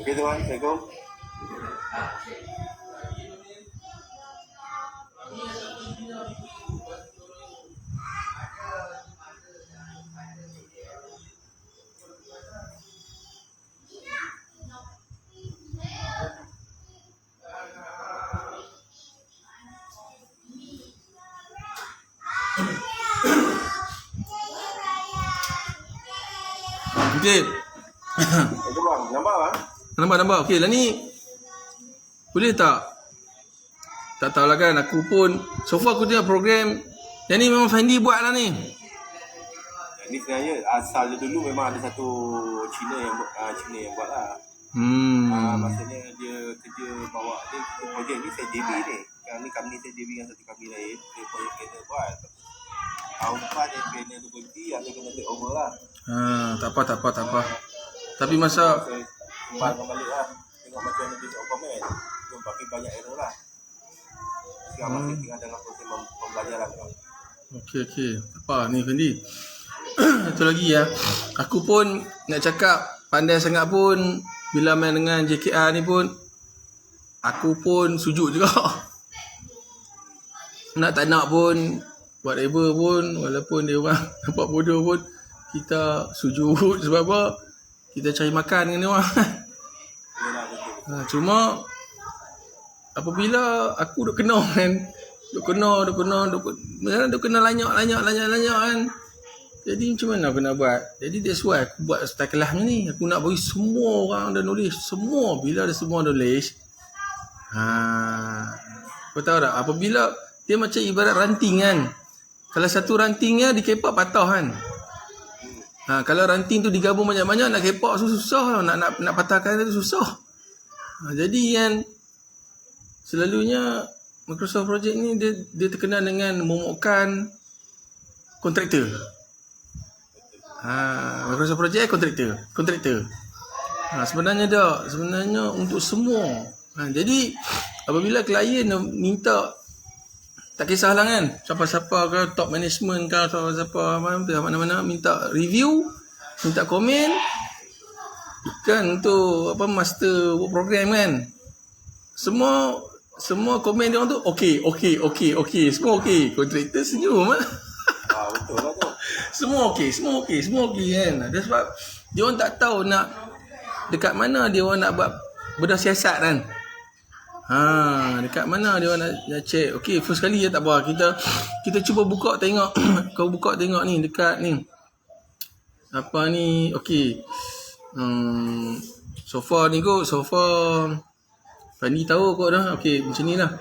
Okey tuan, Assalamualaikum. Okey. Itu bang, nampak bang? Nampak. Okey lah ni. Boleh tak? Tak tahulah kan, aku pun so far aku tengok program yang ni memang Fendi buat lah ni. Ini sebenarnya asal dia dulu memang ada satu Cina yang buat lah. Maksudnya dia kerja bawa dia projek ni saya JB ni. Kami company saya JB dengan satu company lain. Dia projek kereta buat. Tahun depan dia trainer tu berhenti atau kena take over lah. Tak apa. Tapi masa Saya kembangkan balik lah. Tengok macam mana dia komen. Dia pakai banyak error lah. Sekarang masih tengah dalam proses pembelajaran kan. Okey. Apa ni Fendi? Satu lagi ya. Aku pun nak cakap pandai sangat pun bila main dengan JKR ni pun aku pun sujud juga. Nak tak nak pun whatever pun, walaupun dia orang nampak bodoh pun kita sujud. Sebab apa? Kita cari makan dengan dia orang. Cuma apabila aku duk kena kan, duk kena lanyak kan. Jadi macam mana aku nak buat? Jadi that's why aku buat style kelas ni. Aku nak bagi semua orang dah nulis. Semua. Bila ada semua nulis. Kau tahu tak? Apabila dia macam ibarat ranting kan. Kalau satu rantingnya dikepak patah kan. Kalau ranting tu digabung banyak-banyak nak kepak susah. Nak patahkan tu susah. Jadi kan selalunya Microsoft Project ni dia terkenal dengan momokkan kontraktor. Microsoft Project kontraktor. Sebenarnya untuk semua. Jadi apabila klien minta, tak kisahlah kan siapa-siapa ke, top management ke, siapa-siapa mana-mana minta review, minta komen kan, untuk master work program kan, semua komen dia orang tu okey, semua okey, kontraktor senyum Betul lah tu. semua okey kan. Dia sebab dia orang tak tahu nak dekat mana dia orang nak buat bedah siasat kan. Dekat mana dia orang nak check. Okey, first kali je tak apa. Kita cuba buka tengok. Kau buka tengok ni dekat ni. Apa ni? Okey. So far Fanny tahu kau dah. Okey, macam ni lah.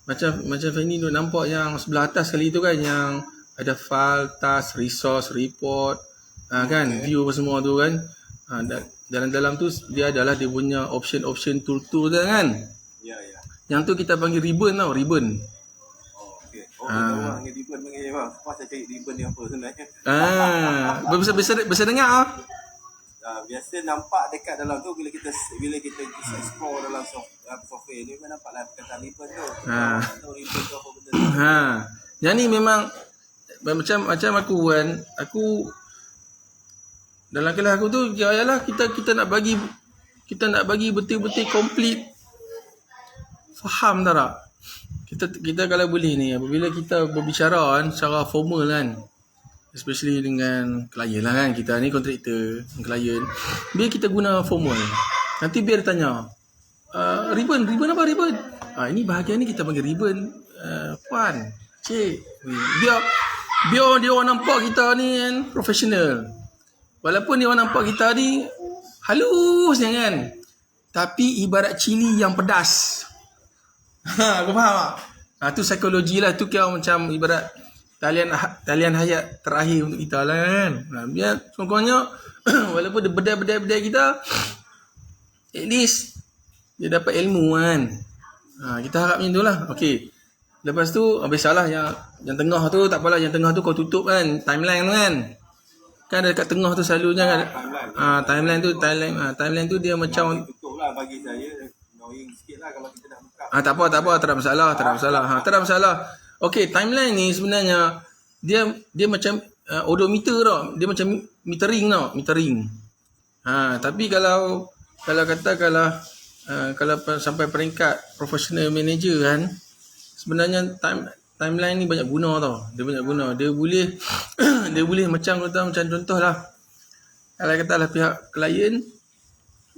Macam Fanny tu nampak yang sebelah atas kali tu kan, yang ada file, task, resource, report, kan, view apa semua tu kan. Dalam tu dia adalah dia punya option tool tu kan. Ya. Yang tu kita panggil ribbon tau, ribbon. Okey. Orang panggil ribbon panggil bang. Pas saya cari ribbon ni apa sebenarnya. Bisa dengar Biasa nampak dekat dalam tu bila kita explore dalam software ni memang nampaklah perkataan ribbon tu. Tahu ribbon tu apa benda tu. Yang ni memang macam aku kan, aku dalam kelas aku tu ialah kita nak bagi betul-betul complete faham tak? Kita kalau boleh ni, apabila kita berbicara kan secara formal kan, especially dengan klien lah kan, kita ni kontraktor, klien, biar kita guna formal. Nanti biar dia tanya, ribbon apa ribbon? Ini bahagian ni kita panggil ribbon, puan, cik. Biar dia orang nampak kita ni kan profesional. Walaupun dia orang nampak kita ni halus kan, tapi ibarat cili yang pedas. Kau faham tak? Tu psikologi lah. Tu kira macam ibarat talian hayat terakhir untuk kita lah kan. Biar sekurang-kurangnya walaupun dia bedai kita, at least dia dapat ilmu kan. Kita harap macam tu lah. Okay. Lepas tu biasalah yang tengah tu tak apalah, yang tengah tu kau tutup kan timeline tu kan. Kan dekat tengah tu selalunya kan timeline tu dia macam tutup lah bagi saya. Annoying sikit lah kalau kita nak buka. tak apa, tak ada masalah. Okey, timeline ni sebenarnya dia macam odometer tau. Dia macam metering tau, metering. Tapi kalau kalau katakanlah kalau sampai peringkat professional manager kan, sebenarnya timeline ni banyak guna tau. Dia banyak guna. Dia boleh dia boleh macam contohlah, kalau katalah pihak klien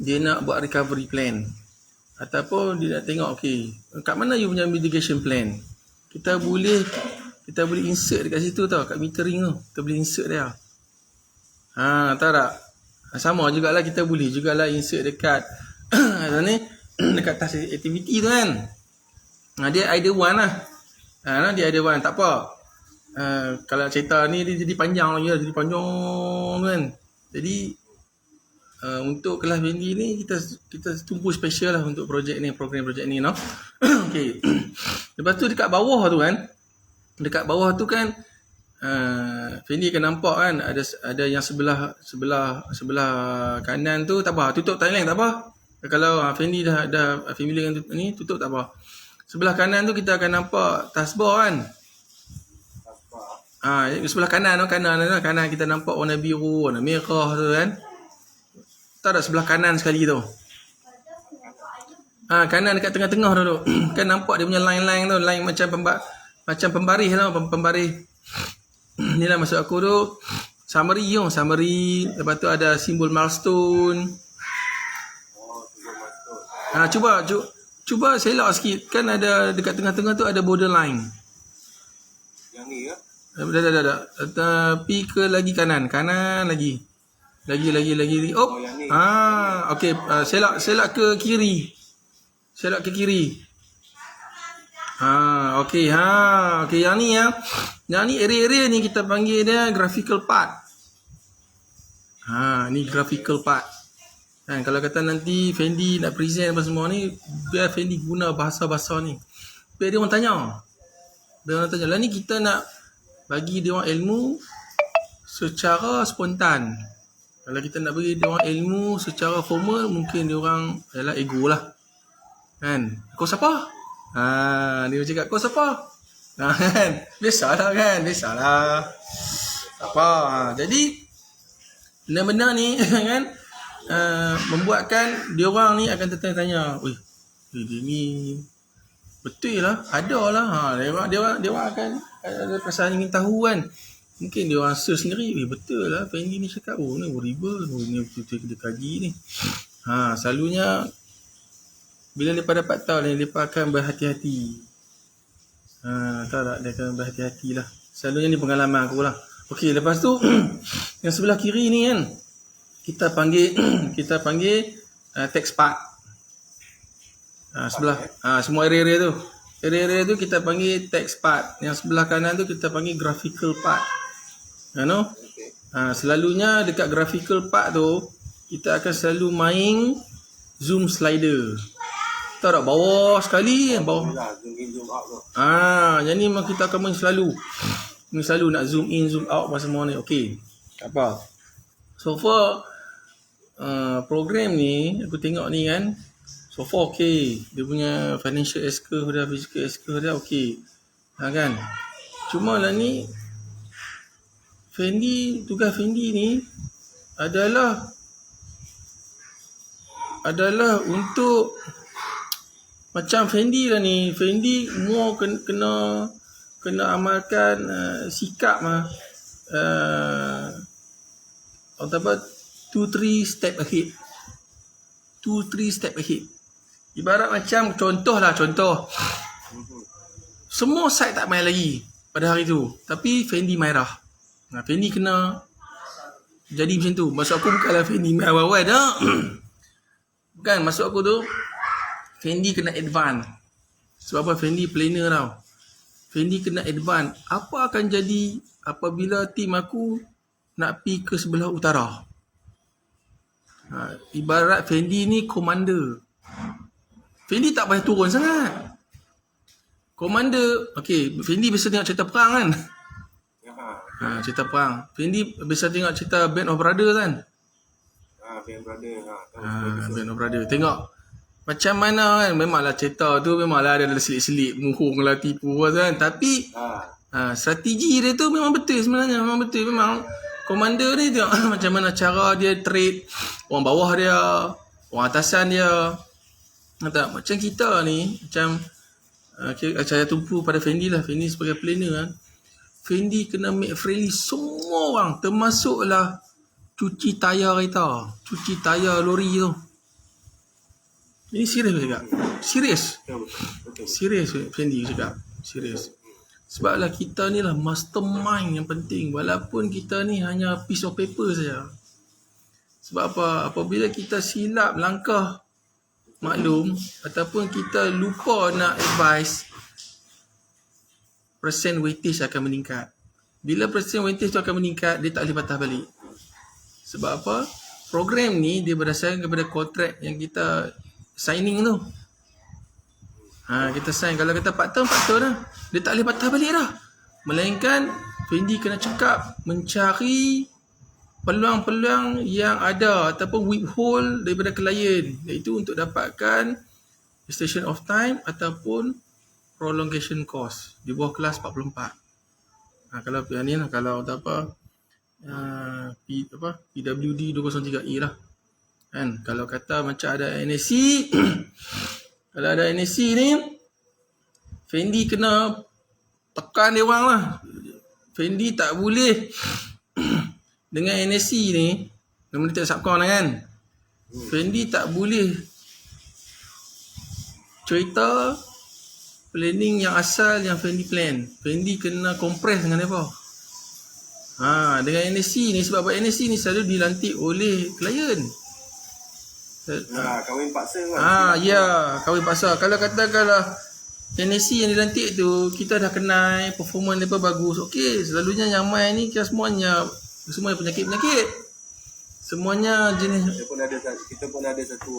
dia nak buat recovery plan, ataupun dia nak tengok okey, kat mana you punya mitigation plan. Kita boleh insert dekat situ tau, kat metering tu. Kita boleh insert dia. Tahu tak? Sama jugalah, kita boleh jugalah insert dekat ni dekat task activity tu kan. Dia idea one lah. Dia idea one, tak apa. Kalau cerita ni dia jadi panjang lagi lah, jadi panjang kan. Jadi untuk kelas Fendi ni kita tumpu special lah untuk projek ni, program projek ni, no. Okey. Lepas tu dekat bawah tu kan Fendi akan nampak kan ada yang sebelah kanan tu tak apa, tutup timeline tak apa. Kalau Fendi dah familiar dengan ni, tutup tak apa. Sebelah kanan tu kita akan nampak taskbar kan. Sebelah kanan kita nampak warna biru, warna merah tu kan. Tahu tak sebelah kanan sekali tu? Kanan dekat tengah-tengah tu. Kan nampak dia punya line-line tu, line macam pembaris lah, pembaris. Ni lah maksud aku tu, summary. Lepas tu ada simbol milestone. Cuba selok sikit. Kan ada dekat tengah-tengah tu ada borderline. Yang ni ke? Dah. Tapi ke lagi kanan lagi. Lagi. Oh. Yang ni. Okey, selak ke kiri. Okey, yang ni ya. Yang ni area ni kita panggil dia graphical part. Ni graphical part. Kan kalau kata nanti Fendi nak present apa semua ni, biar Fendi guna bahasa-bahasa ni. Biar dia orang tanya. Lah ni kita nak bagi dia orang ilmu secara spontan. Kalau kita nak bagi dia orang ilmu secara formal, mungkin dia orang ialah ego lah. Kan? Kau siapa? Dia cakap kau siapa? Kan? Biasalah. Apa? Jadi benda-benda ni kan membuatkan dia orang ni akan tertanya-tanya, dia ni betul lah, ada lah. Dia orang akan ada perasaan ingin tahu kan. Mungkin dia orang search sendiri, betul lah Fendi ni cakap, ni horrible, ni betul-betul dia kaji ni. Selalunya bila mereka dapat tahu ni, mereka akan berhati-hati. Tahu tak, dia akan berhati-hati lah. Selalunya ni pengalaman aku lah. Okey, lepas tu yang sebelah kiri ni kan, kita panggil text part. Sebelah semua area tu kita panggil text part. Yang sebelah kanan tu kita panggil graphical part. Selalunya dekat graphical part tu kita akan selalu main zoom slider. Tahu tak, bawah sekali, bawah. Zoom in, zoom out tu. Jadi memang kita akan main selalu. Ni selalu nak zoom in, zoom out apa semua ni. Okey. Tak apa. So far program ni aku tengok ni kan, so far okey. Dia punya financial S-curve dia, physical S-curve dia okey. Kan? Cuma lah ni tugas Fendi ni adalah untuk macam Fendi lah ni. Fendi more kena amalkan sikap apa 2-3 step ahead. Ibarat macam contoh. Semua site tak main lagi pada hari tu, tapi Fendi marah. Fendi kena jadi macam tu. Maksud aku bukanlah Fendi main awal-awal dah. Bukan, maksud aku tu Fendi kena advance. Sebab apa? Fendi planner tau. Fendi kena advance. Apa akan jadi apabila tim aku nak pergi ke sebelah utara? Ibarat Fendi ni commander. Fendi tak payah turun sangat. Commander, okey, Fendi biasa tengok cerita perang kan? Cerita perang. Fendi biasa tengok cerita Band of Brothers kan? Band of Brothers. Tengok macam mana kan, memanglah cerita tu memanglah ada selit-selit, muhung lah, tipu kan. Tapi strategi dia tu memang betul sebenarnya. Memang commander ni tengok macam mana cara dia trade orang bawah dia. orang atasan dia. Tak, macam kita ni, macam saya tumpu pada Fendi lah. Fendi sebagai planner kan. Fendi kena make friendly semua orang, termasuklah cuci tayar kereta, cuci tayar lori tu. Ini serius aku cakap. Serius. Betul. Serius Fendi aku cakap. Serius. Sebablah kita ni lah mastermind yang penting. Walaupun kita ni hanya piece of paper saja. Sebab apa? Apabila kita silap langkah maklum ataupun kita lupa nak advise, persen weightage akan meningkat. Bila persen weightage tu akan meningkat, dia tak boleh patah balik. Sebab apa? Program ni dia berdasarkan kepada kontrak yang kita signing tu. Kita sign. Kalau kata 4 tahun dah. Dia tak boleh patah balik dah. Melainkan Fendi kena cakap mencari peluang-peluang yang ada ataupun withhold daripada klien, iaitu untuk dapatkan extension of time ataupun prolongation cost di bawah kelas 44. Kalau yang ni lah, kalau apa PWD 203E lah kan. Kalau kata macam ada NSC kalau ada NSC ni, Fendi kena tekan dia orang lah. Fendi tak boleh dengan NSC ni, nama dia tak subcon kan. Fendi tak boleh cerita planning yang asal yang Fendi plan. Fendi kena compress dengan mereka. Dengan NSC ni, sebab NSC ni selalu dilantik oleh klien. Kahwin paksa kan. Ya, kahwin paksa. Kalau katakanlah NSC yang dilantik tu, kita dah kenal performance mereka bagus. Okey, selalunya yang main ni semuanya penyakit-penyakit. Semuanya jenis. Kita pun ada satu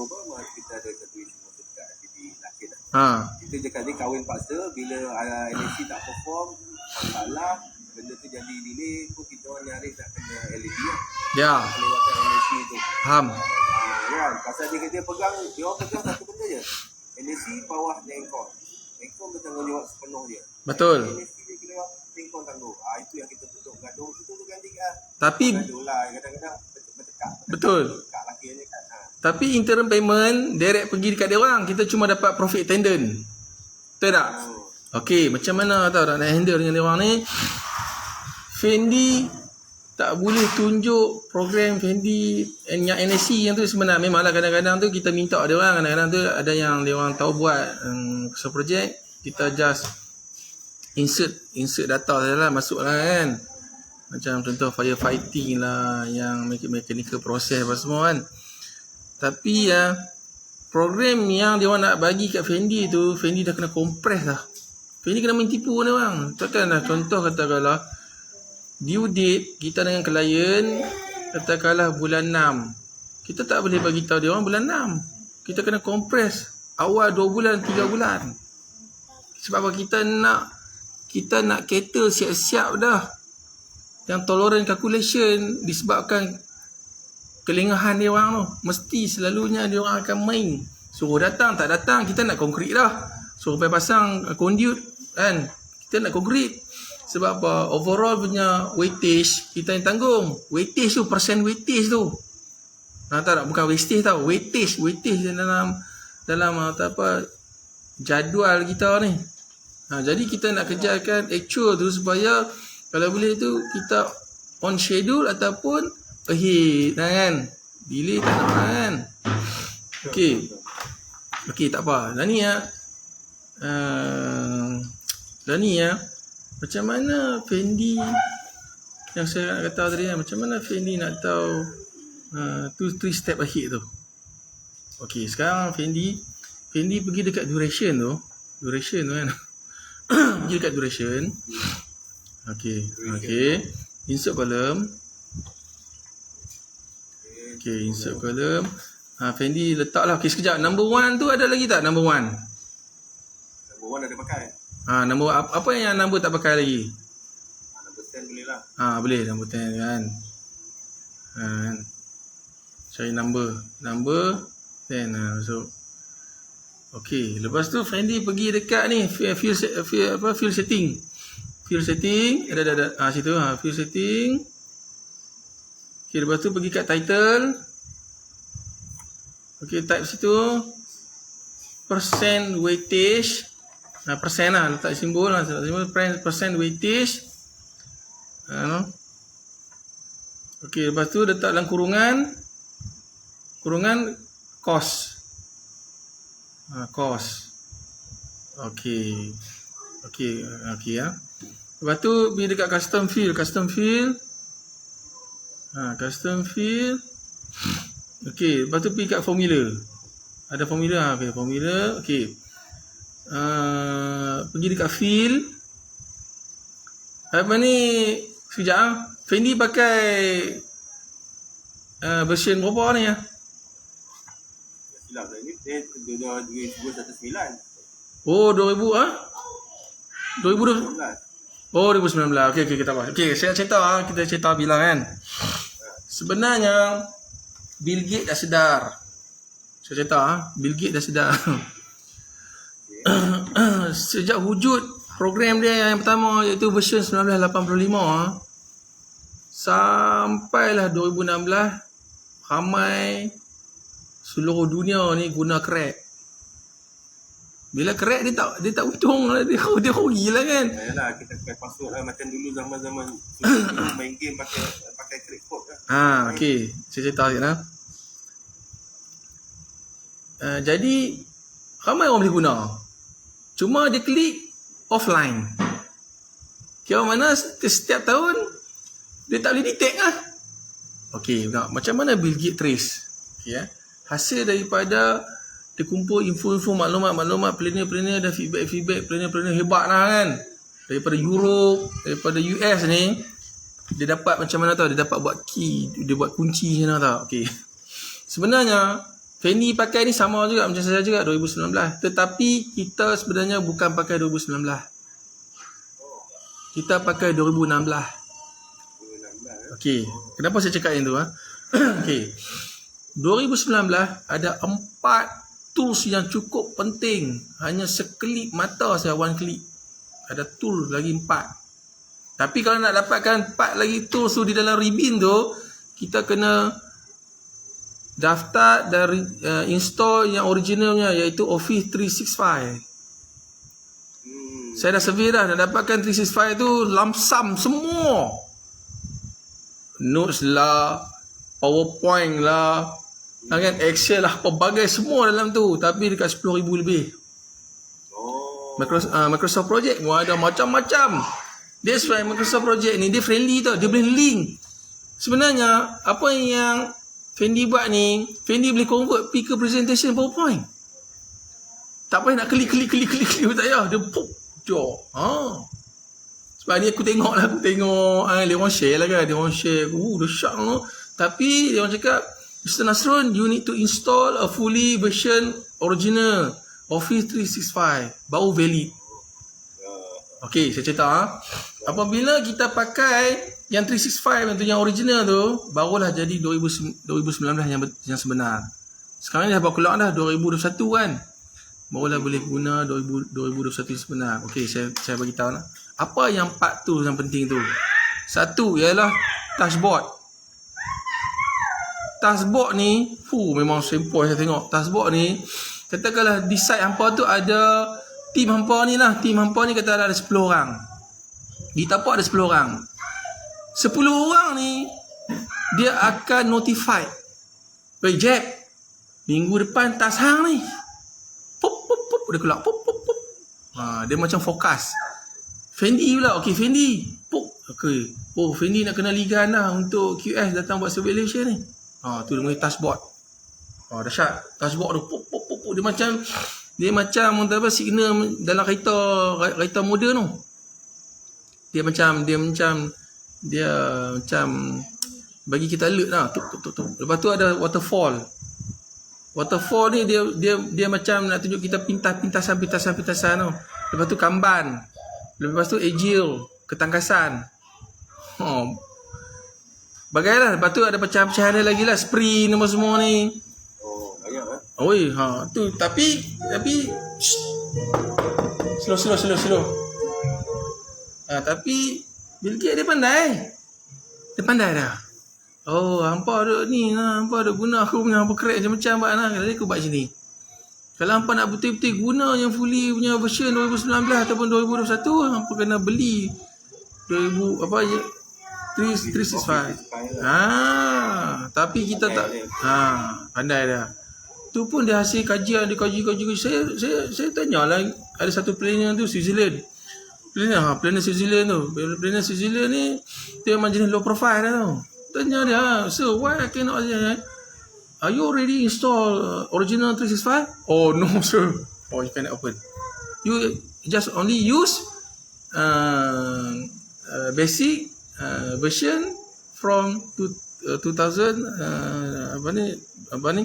kita ada satu isu dekat di Lakit lah. Kita cakap ni kahwin paksa, bila LAC tak perform, masalah, benda tu jadi delay, pun kita orang nyaris nak kena LED lah. Ya. Lewatkan LAC tu. Faham. Kan, pasal dia pegang satu benda je. LAC bawah Nengkon. Nengkon bertanggungjawab sepenuh dia. Betul. LAC dia kira Nengkon tangguh. Itu yang kita tutup gaduh. Itu tu ganti lah. Tapi gaduh lah, kadang-kadang bertekak. Betul. Bertekak laki ni kan. Tapi interim payment direct pergi dekat dia orang, kita cuma dapat profit attendant. Betul tak? Okey, macam mana tahu nak handle dengan dia orang ni? Fendi tak boleh tunjuk program Fendi yang NSC yang tu sebenarnya. Memanglah kadang-kadang tu kita minta dia orang, kadang-kadang tu ada yang dia orang tahu buat pasal projek, kita just insert data saja lah, masuk lah kan. Macam contoh firefighting lah, yang mechanical process apa semua kan. Tapi program yang dia orang nak bagi kat Fendi tu, Fendi dah kena compress dah. Fendi kena main tipu ni bang. Takkanlah contoh katakanlah due date kita dengan klien katakanlah bulan 6. Kita tak boleh bagi tahu dia orang bulan 6. Kita kena compress awal 2 bulan, 3 bulan. Sebab apa? Kita nak cater siap-siap dah. Yang tolerance calculation disebabkan kelengahan dia orang tu. Mesti selalunya dia orang akan main. Suruh datang, tak datang, kita nak konkret dah. Suruh pergi pasang conduit kan. Kita nak konkret. Sebab apa? Overall punya weightage kita yang tanggung. Weightage tu, persen weightage tu. Tak, bukan wastage tau. Weightage dalam jadual kita ni. Jadi kita nak kejarkan actual tu supaya kalau boleh tu kita on schedule ataupun ahead kan. Delay tak nak kan. Okey, tak apa. Dan ni macam mana Fendi yang saya nak kata tadi, macam mana Fendi nak tahu 2-3 step ahead tu. Okey, sekarang Fendi pergi dekat duration tu kan. Pergi dekat duration. Okey. Insert column. Okey, insert column. Fendi letaklah. Okey, sekejap. Number 1 tu ada lagi tak number 1? Number 1 ada pakai. Number apa yang number tak pakai lagi? Number 10 boleh lah. Boleh number 10 kan. Cari number 10 so. Okey, lepas tu Fendi pergi dekat ni field setting. Field setting ada situ field setting. Okey, lepas tu pergi kat title. Okay, type situ. Percent weightage. Persen lah, letak simbol lah. Percent weightage. Okay, lepas tu letak dalam kurungan cost. Cost. Okay ya. Lepas tu pergi dekat custom field. Custom field. Okay, lepas tu pergi kat formula. Ada formula. Okay, formula. Okay. Pergi dekat field. Apa ni? Sekejap. Fendi pakai version berapa ni ya? Silap ni. 2019. Oh, 2000 2020. 2019. Oh, 2019. Okey, kita apa? Okey, saya cerita kita cerita bilang kan. Sebenarnya Bill Gates dah sedar. Saya cerita Bill Gates dah sedar. Sejak wujud program dia yang pertama iaitu version 1985 sampailah 2016 ramai seluruh dunia ni guna crack. Bila crack dia tak untung lah, dia rugi lah kan. Yalah, kita pakai password lah macam dulu zaman-zaman main game pakai crack code lah. Okey, saya cerita sikit lah. Jadi ramai orang boleh guna. Cuma dia klik offline. Kira mana setiap tahun dia tak boleh detect lah. Okey, macam mana Bill Gates trace? Okay, hasil daripada dia kumpul info-info, maklumat-maklumat, planner dan feedback planner hebat lah kan. Daripada Europe, daripada US ni, dia dapat macam mana tau, dia dapat buat key, dia buat kunci macam mana tau. Okey. Sebenarnya Fendi pakai ni sama juga macam saya juga 2019. Tetapi kita sebenarnya bukan pakai 2019. Kita pakai 2016. Okey. Kenapa saya cakap yang tu Okey. 2019 ada 4 tools yang cukup penting. Hanya sekelip mata saya, one click. Ada tool lagi 4. Tapi kalau nak dapatkan 4 lagi tools tu di dalam Ribin tu, kita kena daftar dan install yang originalnya iaitu Office 365. Saya dah survey dah dapatkan 365 tu lump sum semua. Notes lah, PowerPoint lah, kan, Excel lah, pelbagai semua dalam tu. Tapi dekat 10,000 lebih. Microsoft Project ada macam-macam. That's why Microsoft Project ni dia friendly tau. Dia boleh link. Sebenarnya apa yang Fendi buat ni, Fendi boleh convert pergi ke presentation PowerPoint. Tak payah nak klik tak payah. Dia pop jom. Sebab ni aku tengok dia orang share lah kan. Dia orang share. Dahsyat tu. Tapi dia orang cakap, Mr. Nasrun, you need to install a fully version original Office 365 baru valid. Okey, saya cerita apabila kita pakai yang 365 yang original tu, barulah jadi 2019 yang sebenar. Sekarang ni dah baru keluar dah 2021 kan. Barulah boleh guna 2021 sebenar. Okey, saya bagi tahu lah. Apa yang 4 tu yang penting tu? Satu ialah dashboard. Taskboard ni, memang simple saya tengok. Taskboard ni, katakanlah di site hampa tu ada tim hampa ni lah. Tim hampa ni kata ada 10 orang. Di tapak ada 10 orang. 10 orang ni, dia akan notify. Weh Jack, minggu depan task hang ni. Pop, dia keluar. Pop. Dia macam fokus. Fendi pula. Okey, Fendi. Pop. Okay. Fendi nak kena ligan lah untuk QS datang buat surveillance ni. Tu dia panggil taskboard. Dahsyat. Taskboard tu pop. Dia macam signal dalam kereta moden tu. Dia macam bagi kita alert lah. Tuk. Lepas tu ada waterfall. Waterfall ni dia macam nak tunjuk kita pintasan tu. Lepas tu Kanban. Lepas tu Agile, ketangkasan. Bagailah. Lepas tu ada pecahan-pecahan lagi lah, sprint semua ni. Banyak lah. Tu tapi slow. Tapi Bill Gates dia pandai dah. Oh, hampa ada ni lah. Hampa ada guna aku punya hampa crack macam-macam buat lah. Jadi aku buat sini. Kalau hampa nak betul-betul guna yang fully punya version 2019 ataupun 2021, hampa kena beli 2000 apa je 365. Tapi kita tak pandai dah. Tu pun dia hasil kajian, dia kaji. Saya tanyalah, ada satu planner tu Switzerland. Planner Switzerland tu. Planner Switzerland ni dia memang jenis low profile dah tau. Tanya dia, so why I cannot are you already install original 365? Oh no sir. Oh, you cannot open. You just only use basic version from 2000 apa ni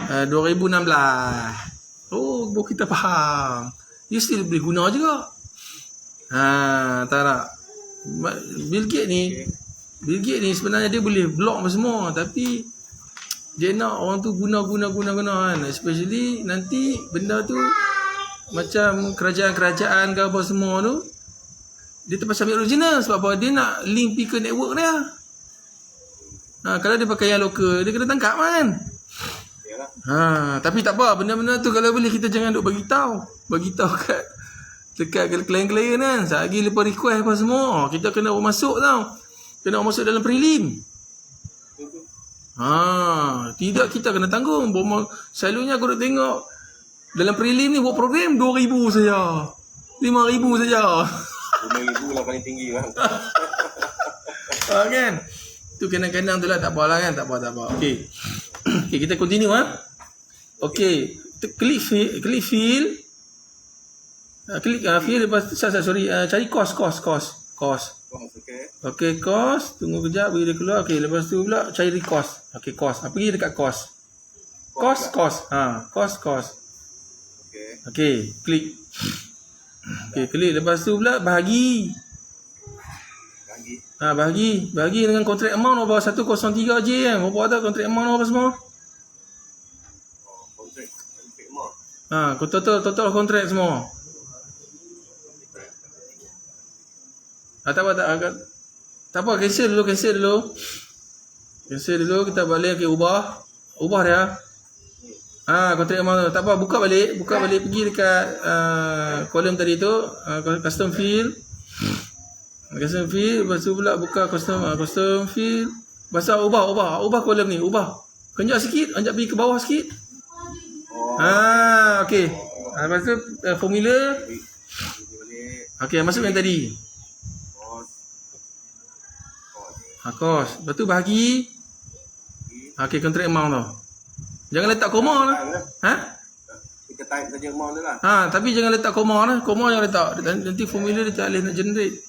2016. Oh, baru kita faham. You still boleh guna juga. Tak nak. Bill Gates ni sebenarnya dia boleh block semua, tapi dia nak orang tu guna kan. Especially nanti benda tu macam kerajaan-kerajaan ke apa semua tu, dia terpaksa ambil original. Sebab apa? Dia nak link pergi ke network dia. Kalau dia pakai yang lokal, dia kena tangkap kan. Tapi tak apa, benda-benda tu kalau boleh kita jangan duk bagi tahu kat dekat klien-klien kan. Sehari lepas request apa semua, kita kena masuk tau. Kena masuk dalam prelim. Tidak kita kena tanggung. Selalunya aku nak tengok dalam prelim ni buat program 2,000 saja. 5,000 saja. 5,000 lah paling tinggi kan. Kan? Tu kadang-kadang tu lah, tak apalah kan. Tak apa. Okey. Okey, kita continue Okey. Klik fill. Klik fill lepas tu cari cost. Okey, cost. Tunggu kejap bagi dia keluar. Okey, lepas tu pula cari cost. Okey, cost. Pergi dekat cost. Cost. Cost. Okey, klik. Okey, klik. Lepas tu pula bahagi. Bahagi dengan contract amount berapa 103 je kan. Berapa ada contract amount apa semua? Total contract semua. Tak apa, cancel dulu. Kita balik, ubah dia. Contract amount tu. Tak apa, buka balik pergi dekat kolom tadi tu, custom field. Lepas tu pula buka custom field. Pasal ubah kolom ni, Kenjak sikit, anjak pergi ke bawah sikit. Okey. Lepas tu formula. Okey, masuk yang tadi. Cost. Lepas tu bahagi. Okey, contract amount tu. Jangan letak koma lah. Kita type saja amount tu lah. Tapi jangan letak koma lah. Koma jangan letak. Nanti formula dia tak boleh nak generate.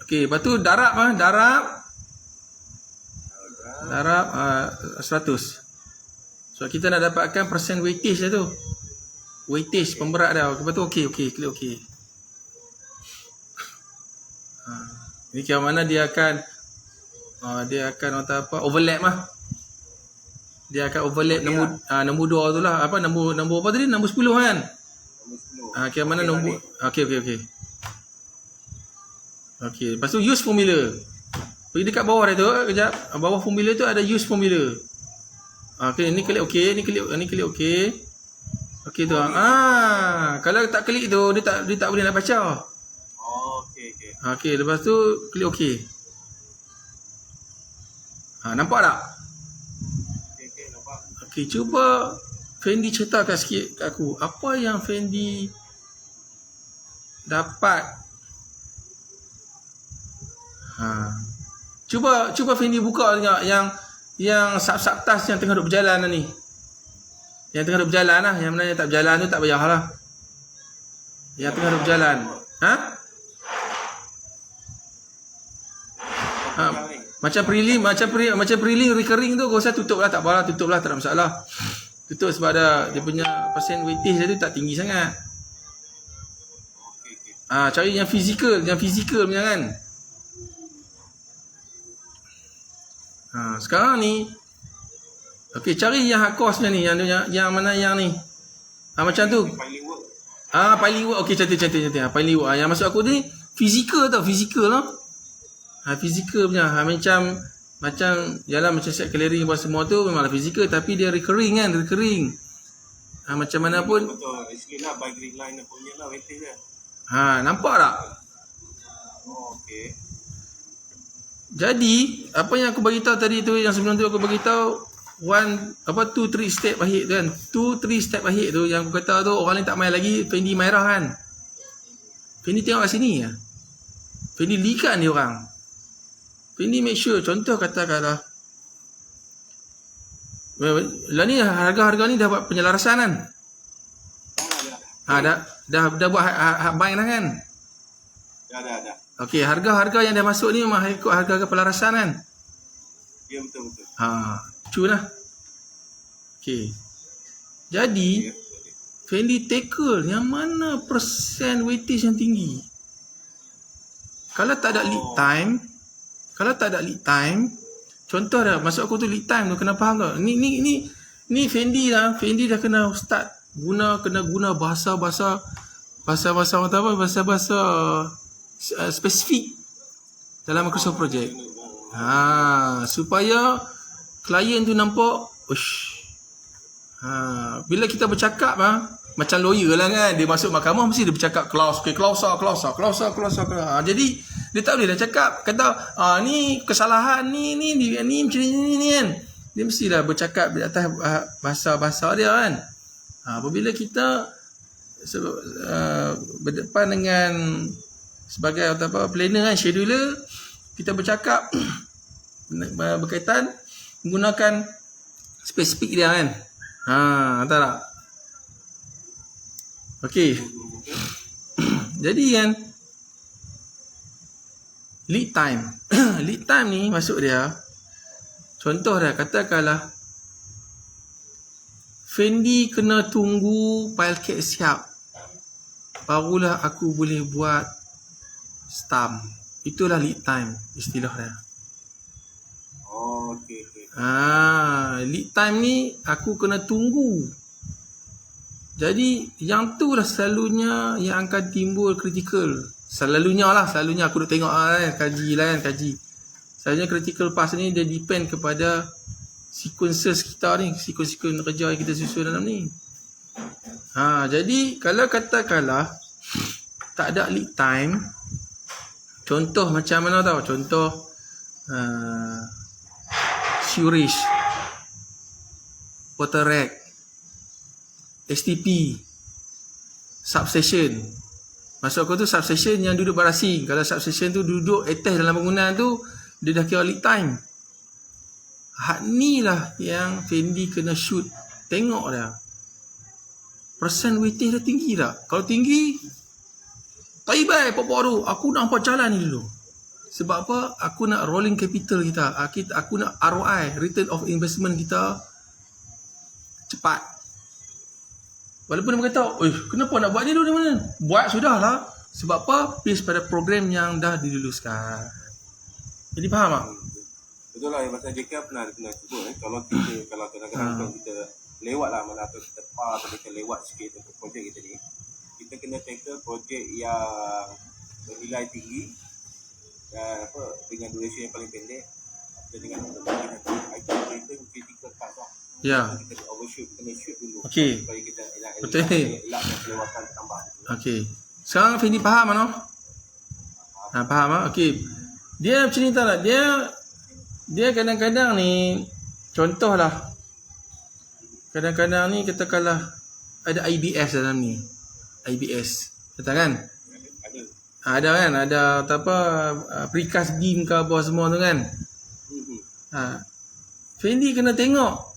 Okey, lepas tu darab 100. So kita nak dapatkan persen weightage dia tu. Weightage pemberat dia. Lepas tu okey, klik okey. Ini kira mana dia akan overlap lah. Dia akan overlap nombor 2 tu lah. Nombor apa tadi? Nombor 10 kan? Kira mana nombor. Okey. Okey, lepas tu use formula. Pergi dekat bawah dia tu, kejap. Bawah formula tu ada use formula. Okey, ni klik okey, ni klik okey. Okey tu. Kalau tak klik tu dia tak boleh nak baca. Okey. Okey, lepas tu klik okey. Nampak tak? Okey, nampak. Okey, cuba Fendi ceritakan sikit kat aku. Apa yang Fendi dapat? Cuba Fendi buka tengok yang sub task yang tengah duk berjalan ni. Yang tengah duk berjalan lah. Yang mana yang tak berjalan tu tak payahlah. Yang tengah duk berjalan. Macam prelim recurring tu kau usah tutup lah, tak apalah, tutup lah, tak ada masalah. Tutup sebab dia punya persen weightage dia tu tak tinggi sangat. Cari yang fizikal punya kan. Sekarang ni okey, cari yang hard cost ni, yang mana yang ni. Macam tu. Paling work. Okay, cantik. Paling work. Yang maksud aku ni fizikal tau. Fizikal lah. Fizikal punya. Macam yalah, macam set clearing apa semua tu memanglah fizikal, tapi dia recurring kan. Macam mana pun. Betul. Actually lah by green line punya lah weightage dia. Nampak tak? Okay. Jadi apa yang aku bagi tahu tadi tu, yang sebelum tu aku bagi tahu 2-3 step ahead tu kan. 2-3 step ahead tu yang aku kata tu, orang lain tak main lagi, Fendi marah kan. Fendi tengok kat sini ya. Fendi likan dia orang. Fendi make sure, contoh katakanlah lah ni harga-harga ni dah buat penyelarasan kan. Dah buat bind dah kan. Dah. Okey, harga-harga yang dah masuk ni memang ikut harga-harga pelarasan kan. Ya, betul. Culah. Okey. Jadi Fendi tackle yang mana persen weightage yang tinggi. Kalau tak ada lead time, contoh dah, maksud aku tu lead time tu kena faham tak? Ni Fendi dah kena start kena guna bahasa-bahasa spesifik dalam Microsoft Project. Supaya klien tu nampak, bila kita bercakap macam lawyer lah kan, dia masuk mahkamah mesti dia bercakap clause. Jadi dia tak boleh dah cakap kata ni kesalahan ni macam ni kan. Dia mestilah bercakap di atas bahasa-bahasa dia kan. Apabila kita berdepan dengan sebagai planner kan, scheduler, kita bercakap berkaitan menggunakan spesifik dia kan. Tahu tak? Okey. Jadi kan lead time. Lead time ni masuk dia, contoh dah katakanlah Fendi kena tunggu file CAD siap, barulah aku boleh buat stamp. Itulah lead time istilah dia. Okay. Lead time ni aku kena tunggu. Jadi yang tu lah selalunya yang akan timbul critical. Selalunya aku dah tengok kaji. Selalunya critical path ni dia depend kepada sequences kita ni, sequence kerja yang kita susun dalam ni. Jadi kalau katakanlah tak ada lead time, contoh macam mana tau? Contoh sewerage, water rack, STP, substation. Maksud aku tu substation yang duduk barasing. Kalau substation tu duduk attach dalam bangunan tu, dia dah kira lead time. Ni lah yang Fendi kena shoot. Tengok dah, persen weightage dah tinggi tak? Kalau tinggi, taibay pokok tu, aku nak nampak jalan ni dulu. Sebab apa? Aku nak rolling capital kita. Aku nak ROI, return of investment kita cepat. Walaupun dia berkata, kenapa nak buat ni dulu, di mana? Buat sudahlah. Sebab apa? Based pada program yang dah diluluskan. Jadi faham tak? Betul lah, yang pasal JK pernah sebut kalau kadang-kadang kita lewat lah mana, atau kita atau kita lewat sikit untuk projek kita ni, kita kena tackle projek yang bernilai tinggi dan dengan duration yang paling pendek, dengan item critical task lah. Ya. Kita overshoot, kena shoot dulu. Okey. Supaya kita elak kelewatan tambahan. Okey. Sekarang Fendi faham tak? Faham tak? Okey. Dia macam ni, tahu tak? Dia kadang-kadang ni, contohlah, kadang-kadang ni katakanlah ada IBS dalam ni. IBS. Betul kan? Ada kan? Ada precast beam ke apa semua tu kan? Fendi kena tengok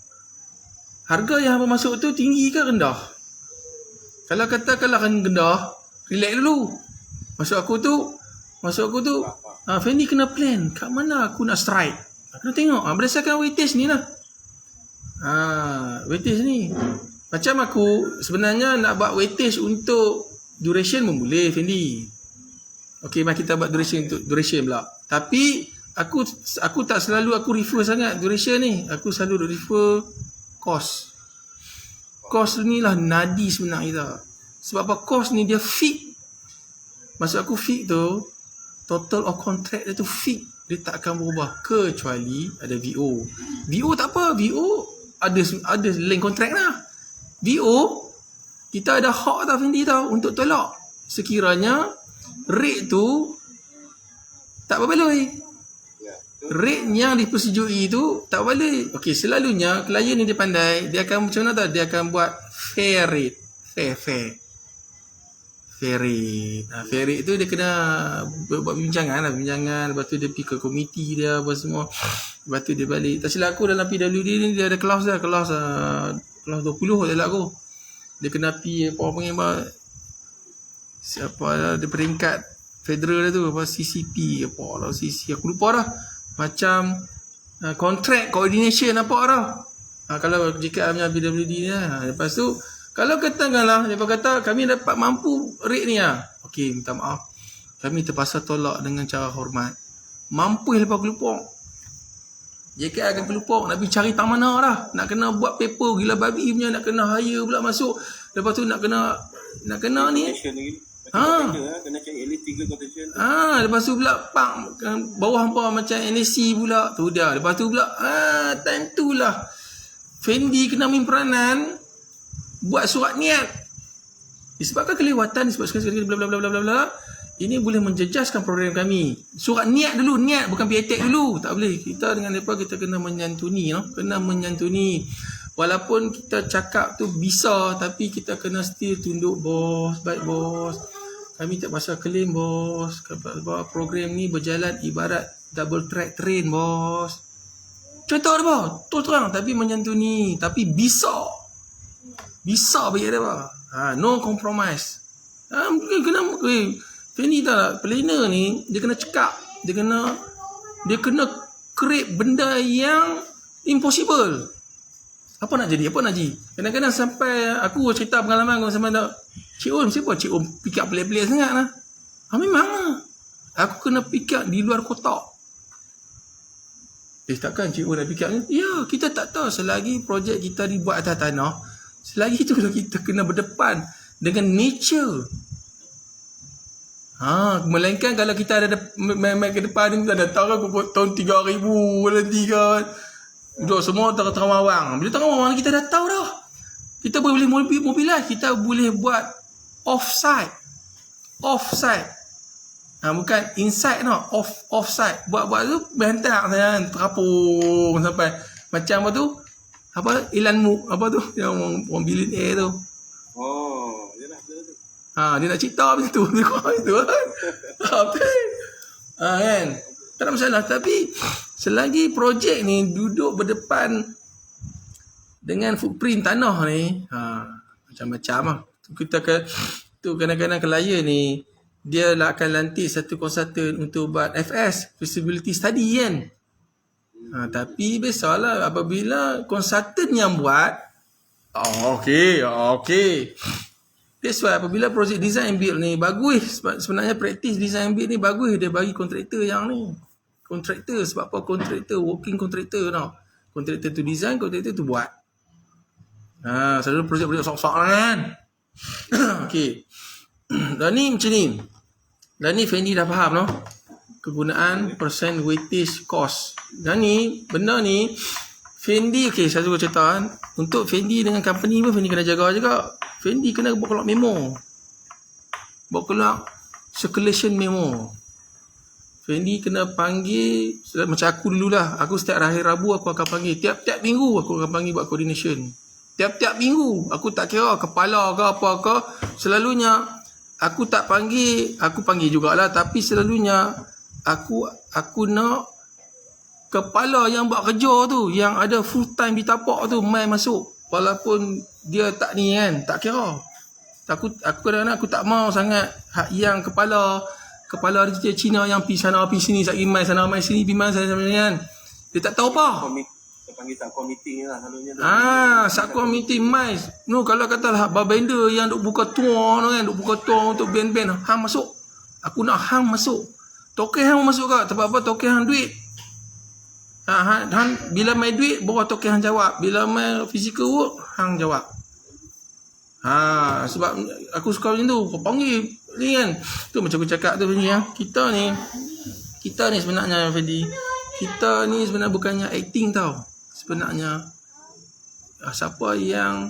harga yang apa masuk tu tinggi ke rendah. Kalau katakanlah rendah, relax dulu. Maksud aku tu Fendi kena plan kat mana aku nak strike. Kena tengok berdasarkan weightage ni lah. Weightage ni, macam aku sebenarnya nak buat weightage untuk duration pun boleh, Fendi. Okey, mari kita buat duration untuk duration pula. Tapi aku tak selalu aku refer sangat duration ni. Aku selalu refer cost ni lah nadi sebenar kita. Sebab apa? Kos ni dia fix. Maksud aku fix tu, total of contract dia tu fix. Dia tak akan berubah kecuali ada VO. VO tak apa, VO ada link kontrak lah. VO kita ada hak tau Fendi tau untuk tolak. Sekiranya rate tu tak berbaloi. Rate yang dipersetujui tu tak boleh. Okey, selalunya klien ni dia pandai, dia akan macam mana tau? Dia akan buat fair rate. Fair rate. Fair rate tu dia kena buat bincangan. Lepas tu dia pergi ke komiti dia apa semua. Lepas tu dia balik. Tak silap aku dalam PWD ni dia ada kelas dia. Kelas 20 tak silap aku. Dia kena pergi apa panggil siapa lah, dia peringkat federal dia tu. Apa CCP apa lah. CC aku lupa dah. Macam contract coordination apa dah. Kalau jika punya PWD ni lah. Lepas tu kalau katakanlah dia kata kami dapat mampu rate ni lah. Okey, minta maaf. Kami terpaksa tolak dengan cara hormat. Mampu lepas kelupok. JKI akan kelupok nak pergi cari tak mana dah. Nak kena buat paper gila babi punya, nak kena hire pula masuk. Lepas tu nak kena ni. Kena cari at least 3 quotation. Lepas tu pula pak bawah hampa macam NSC pula. Tu dia. Lepas tu pula time tu lah Fendi kena ambil peranan buat surat niat. Disebabkan kelewatan, disebabkan bla bla bla bla bla. Ini boleh menjejaskan program kami. Surat niat dulu, niat bukan pietek dulu. Tak boleh. Kita dengan mereka kita kena menyantuni, no? Kena menyantuni. Walaupun kita cakap tu bisa, tapi kita kena still tunduk bos. Baik bos. Kami tak pasal claim bos. Program ni berjalan ibarat double track train bos. Contoh dia bos. Tu terang tapi menyantuni, tapi bisa. Bisa bagi dia bos. No compromise. Mungkin kena Fendi tahu tak, planner ni dia kena cekap, dia kena create benda yang impossible. Apa nak jadi? Kadang-kadang sampai aku cerita pengalaman aku sama tak, Cik Om, siapa Cik Om pick up pelik-pelik sangat lah. Memang lah. Aku kena pick up di luar kotak. Takkan Cik Om nak pick up ni? Ya, kita tak tahu selagi projek kita dibuat atas tanah, selagi itu kita kena berdepan dengan nature. Melainkan kalau kita ada main ke depan ni, kita dah tahu kan tahun 3000 nanti kan. Semua tengah mawang. Bila tengah mawang kita dah tahu dah. Kita boleh mobil lah. Kita boleh buat off-site. Bukan inside no. Off-site. Buat tu berhentak kan. Terapung sampai. Macam apa tu? Elon Musk. Apa tu? Yang orang billionaire tu. Dia nak cerita macam tu. Kan? Tak ada masalah. Tapi selagi projek ni duduk berdepan dengan footprint tanah ni, macam-macam lah. Tu kadang-kadang klien ni dia lah akan lantik satu konsultan untuk buat FS, feasibility study kan. Tapi biasalah apabila konsultan yang buat, okey. That's why apabila projek design build ni bagus, sebenarnya praktis design build ni bagus dia bagi kontraktor yang ni. Kontraktor sebab apa? Kontraktor, working kontraktor tau. Kontraktor tu design, kontraktor tu buat. Selalu projek-projek sok-sok kan. Okey. Dan ni macam ni. Dan ni Fendi dah faham no. Kegunaan percent weightage cost. Dan ni benda ni Fendi, saya suruh cerita kan. Untuk Fendi dengan company pun Fendi kena jaga juga. Fendi kena buat keluar memo. Buat keluar circulation memo. Fendi kena panggil, macam aku dululah. Aku setiap hari Rabu aku akan panggil. Tiap-tiap minggu aku akan panggil buat coordination. Tiap-tiap minggu. Aku tak kira kepala ke apa ke. Selalunya aku tak panggil. Aku panggil jugalah. Tapi selalunya aku nak kepala yang buat kerja tu, yang ada full time di tapak tu, main masuk. Walaupun dia tak ni kan, tak kira. Aku kadang-kadang aku tak mau sangat yang kepala dia Cina yang pergi sana pergi sini, sat main sana main sini, pergi main sana kan. Dia tak tahu apa. Kita panggil subcom meeting lah selalunya. Subcom meeting main. No, kalau katalah barbender yang duk buka tour kan, duk buka tour untuk band-band, hang masuk. Aku nak hang masuk. Token hang masuk ke? Sebab apa? Token hang duit. Bila main duit, bawa token hang jawab. Bila main physical work, hang jawab. Sebab aku suka macam tu. Kau panggil ni kan. Tu macam aku cakap tu Fendi ya. Kita ni sebenarnya Fendi. Kita ni sebenarnya bukannya acting tau. Sebenarnya siapa yang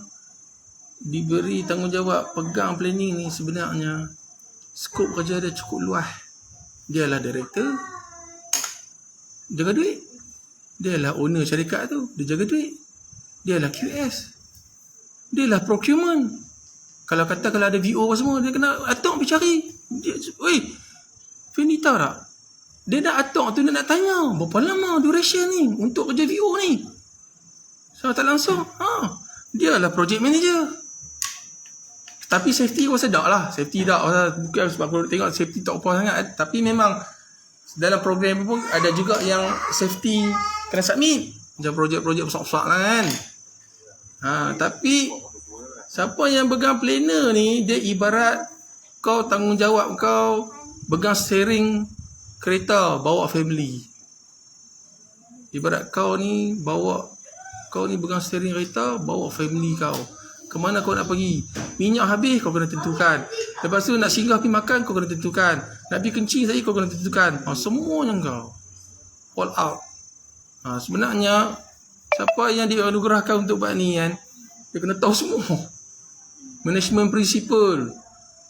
diberi tanggungjawab pegang planning ni sebenarnya skop kerja dia cukup luas. Dia lah director, jaga duit. Dia lah owner syarikat tu, dia jaga duit. Dia lah QS. Dia lah procurement. Kalau ada VO apa semua, dia kena atok pergi cari. Fendi tahu tak? Dia nak atok tu, dia nak tanya berapa lama duration ni untuk kerja VO ni. So tak langsung, dia lah project manager. Tapi safety aku rasa tak lah. Safety tak. Bukan sebab aku tengok safety tak apa sangat. Tapi memang dalam program pun ada juga yang safety kena submit. Macam projek-projek besar-besar lah kan. Tapi siapa yang pegang planner ni, dia ibarat kau tanggungjawab kau pegang steering kereta bawa family. Ibarat kau ni pegang steering kereta bawa family kau. Kemana kau nak pergi? Minyak habis kau kena tentukan. Lepas tu nak singgah pergi makan kau kena tentukan. Nak pergi kencing saja kau kena tentukan. Semuanya kau all out. Sebenarnya siapa yang dianugerahkan untuk buat ni kan, dia kena tahu semua management principle.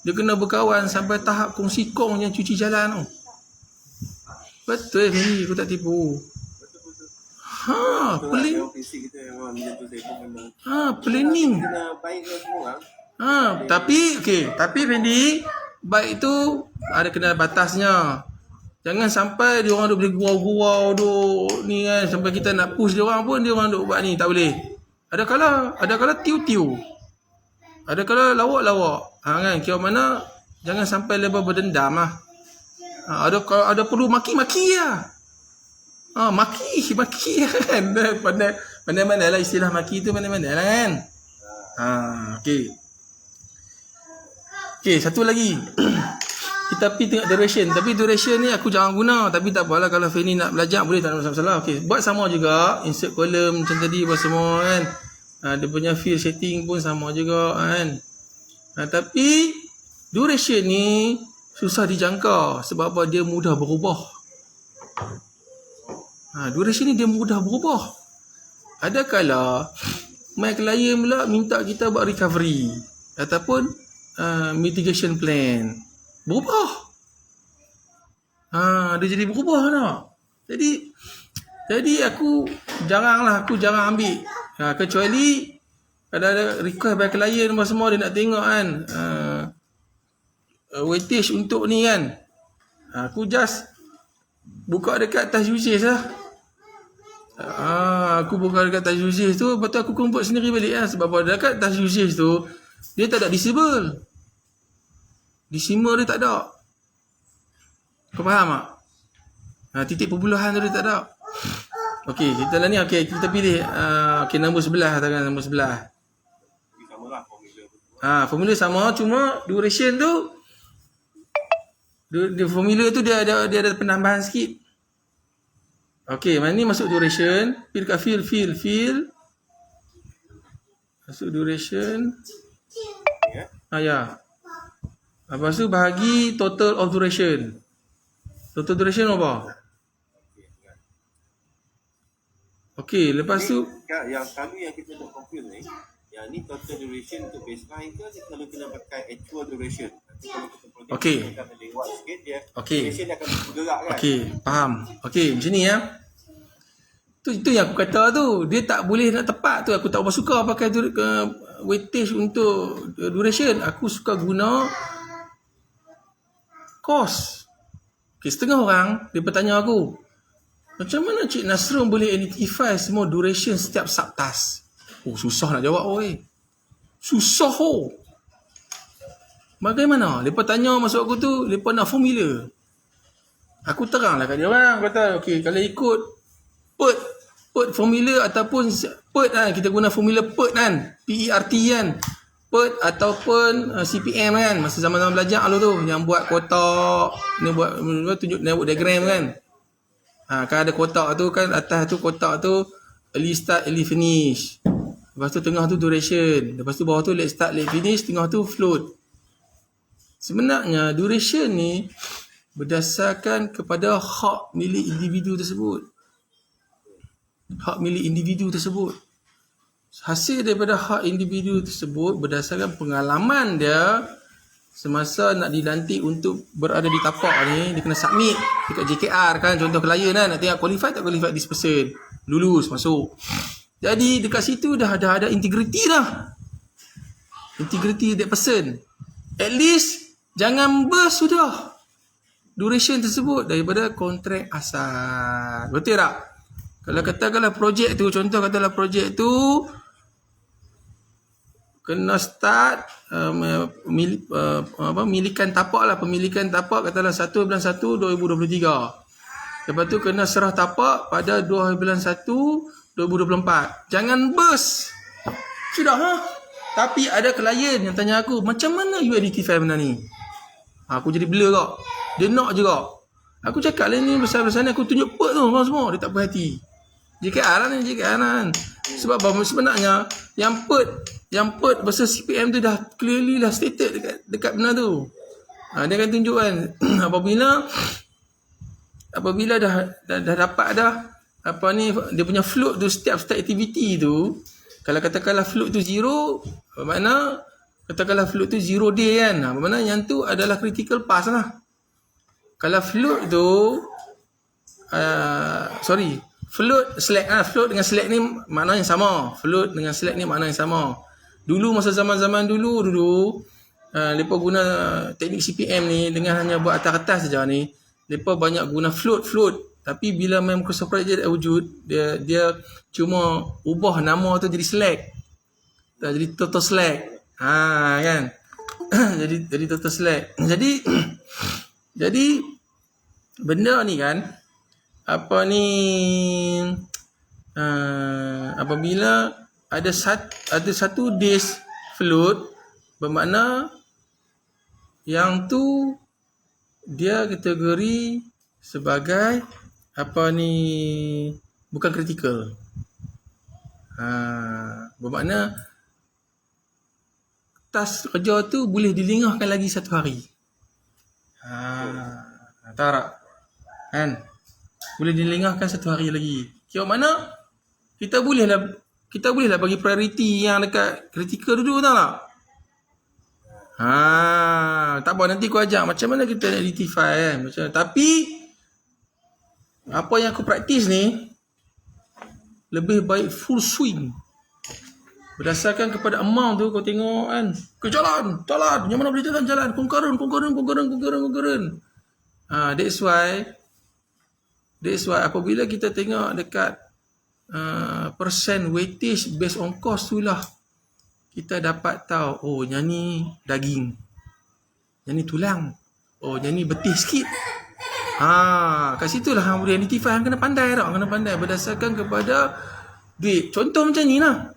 Dia kena berkawan sampai tahap kongsi kong yang cuci jalan tu. Betul ni, aku tak tipu. Planning. Tapi Fendi, baik tu ada kena batasnya. Jangan sampai dia orang duk boleh gurau-gurau duk ni kan, sampai kita nak push dia orang pun dia orang duk buat ni, tak boleh. Ada kala tiu-tiu. Ada kala lawak-lawak. Kan kira mana jangan sampai level berdendam lah. Ada perlu maki-maki lah. Maki kan. Pandai-pandai lah istilah maki tu, pandai-pandai lah kan. Okey, satu lagi. Kita pergi tengok duration. Tapi duration ni aku jarang guna. Tapi tak apalah, kalau Fendi nak belajar boleh, tak ada masalah. Okey, buat sama juga. Insert column macam tadi apa semua kan. Dia punya field setting pun sama juga kan. Tapi duration ni susah dijangka. Sebab apa? Dia mudah berubah. Duration ni dia mudah berubah. Ada kala my client pula minta kita buat recovery ataupun mitigation plan. Berubah. Dia jadi berubah tak? Jadi aku jarang ambil. Kecuali ada request by client apa semua, dia nak tengok kan weightage untuk ni kan. Aku just buka dekat task usage lah. Aku buka dekat task usage tu, lepas tu aku convert sendiri balik lah. Sebab apa? Dekat task usage tu dia tak ada decimal. Decimal dia tak ada. Kau faham tak? Titik perpuluhan tu dia tak ada. Okey, kita lah ni. Okey, kita pilih nombor 11, katakan nombor 11. Formula sama, cuma duration tu formula tu dia ada penambahan sikit. Okey, mana ni masuk duration, pilih kat field. Masuk duration. Ya. Lepas tu bahagi total of duration. Total duration apa? Okey, lepas tu yang kali yang kita nak confuse ni, yang ni total duration untuk baseline ke, kalau kena pakai actual duration. Nanti kalau kita project akan lewat sikit dia. Duration dia akan bergerak kan. Okey, faham. Okey, macam ni ya. Itu yang aku kata tu, dia tak boleh nak tepat tu. Aku tak suka pakai weightage untuk duration. Aku suka guna cost. Okey, setengah orang dia bertanya aku, macam mana Cik Nasrul boleh identify semua duration setiap subtask? Susah nak jawab Susah Bagaimana? Mereka tanya masuk aku tu, mereka nak formula. Aku terang lah kat dia orang. Kata, okey, kalau ikut PERT formula ataupun PERT kan, kita guna formula PERT kan, PERT kan, PERT ataupun CPM kan, masa zaman-zaman belajar lalu tu, yang buat kotak, ni buat tunjuk diagram kan. Kan ada kotak tu kan, atas tu kotak tu early start, early finish. Lepas tu tengah tu duration. Lepas tu bawah tu late start, late finish. Tengah tu float. Sebenarnya duration ni berdasarkan kepada hak milik individu tersebut. Hak milik individu tersebut. Hasil daripada hak individu tersebut berdasarkan pengalaman dia semasa nak dilantik untuk berada di tapak ni, dia kena submit dekat JKR kan, contoh klien kan, nak tengok qualified tak qualified this person, lulus masuk. Jadi dekat situ dah ada integrity dah. Integrity that person. At least jangan sudah duration tersebut daripada kontrak asal. Betul tak? Kalau katakanlah projek tu, contoh katakanlah projek tu kena start pemilikan tapak katakanlah 1/1/2023. Lepas tu kena serah tapak pada 2/1/2024. Jangan sudah Tapi ada klien yang tanya aku, macam mana you identify benda ni? Aku jadi blur kak. Dia nak je kak. Aku cakap lah ni besar-besar ni, aku tunjuk put tu semua. Dia tak berhati. JKR lah ni, JKR kan. Sebab sebenarnya yang put versus CPM tu dah clearly dah stated dekat benda tu. Dia akan tunjuk kan apabila dah dapat dia punya float tu, setiap activity tu, kalau katakanlah float tu zero, bermakna katakanlah float tu 0 day kan, bermakna yang tu adalah critical path lah. Kalau float tu float dengan slack ni makna yang sama. Float dengan slack ni makna yang sama. Dulu masa zaman-zaman dulu mereka guna teknik CPM ni dengan hanya buat atas-atas saja ni. Mereka banyak guna float. Tapi bila Microsoft Project dah wujud, dia cuma ubah nama tu jadi slack. Jadi total slack. Kan. jadi total slack. Jadi benda ni kan, apabila ada satu days float, bermakna yang tu dia kategori sebagai bukan kritikal. Bermakna task kerja tu boleh dilengahkan lagi 1 hari. Tahu tak? Kan? Boleh dilengahkan 1 hari lagi. Kira mana kita bolehlah bagi priority yang dekat kritikal dulu, tahu tak? Tak apa, nanti aku ajak macam mana kita nak identify kan. Tapi apa yang aku praktis ni lebih baik full swing. Berdasarkan kepada amount tu, kau tengok kan, ke jalan. Yang mana boleh jalan. Concurrent. That's why apabila kita tengok dekat percent weightage based on cost tu lah, kita dapat tahu, yang ni daging, yang ni tulang, yang ni betis sikit. Kat situ lah hang boleh identify. Hang kena pandai berdasarkan kepada duit. Contoh macam ni lah,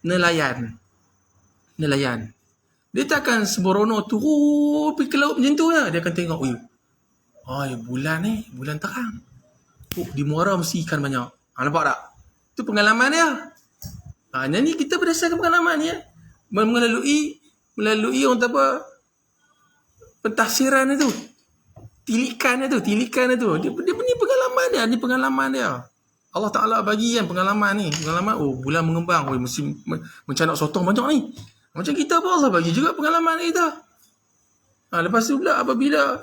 nelayan. Dia takkan sembrono turun pergi ke laut macam tu lah. Dia akan tengok, bulan terang, di muara mesti ikan banyak. Nampak tak? Itu pengalaman dia. Yang ni kita berdasarkan pengalaman dia, melalui orang apa, pentafsiran itu, tilikan itu. Dia ni pengalaman dia. Allah Ta'ala bagi kan pengalaman ni. Bulan mengembang, mesti macam nak sotong banyak ni. Macam kita pun Allah bagi juga pengalaman kita. Lepas tu pula apabila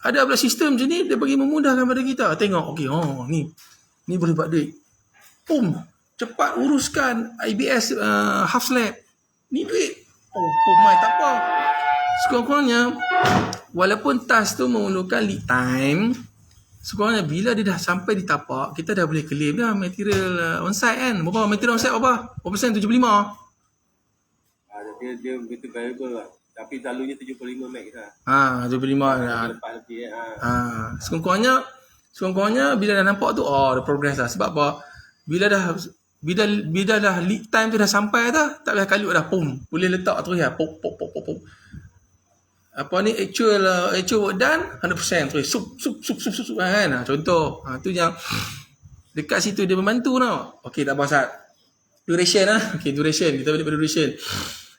ada pula sistem macam ni, dia bagi memudahkan pada kita. Tengok, ni boleh buat duit. Cepat uruskan IBS half slab. Ni duit. Tak apa. Sekurang-kurangnya, walaupun task tu memerlukan lead time, sekurang-kurangnya bila dia dah sampai di tapak, kita dah boleh claim dah material on-site kan. Berapa material on-site berapa? Berapa persen? 75? Dia begitu variable lah. Tapi selalunya 75 max lah. 75 lah. Lepas lebih Sekurang-kurangnya bila dah nampak tu, dah progress lah. Sebab apa? Bila dah lead time tu dah sampai dah, tak payah kalut dah, boleh letak terus ya, pop. Actual work done 100% terus sup kan. Contoh tu yang dekat situ dia membantu tau. Okey, tak apa Sat, Duration lah. Okay, duration. Kita balik pada duration.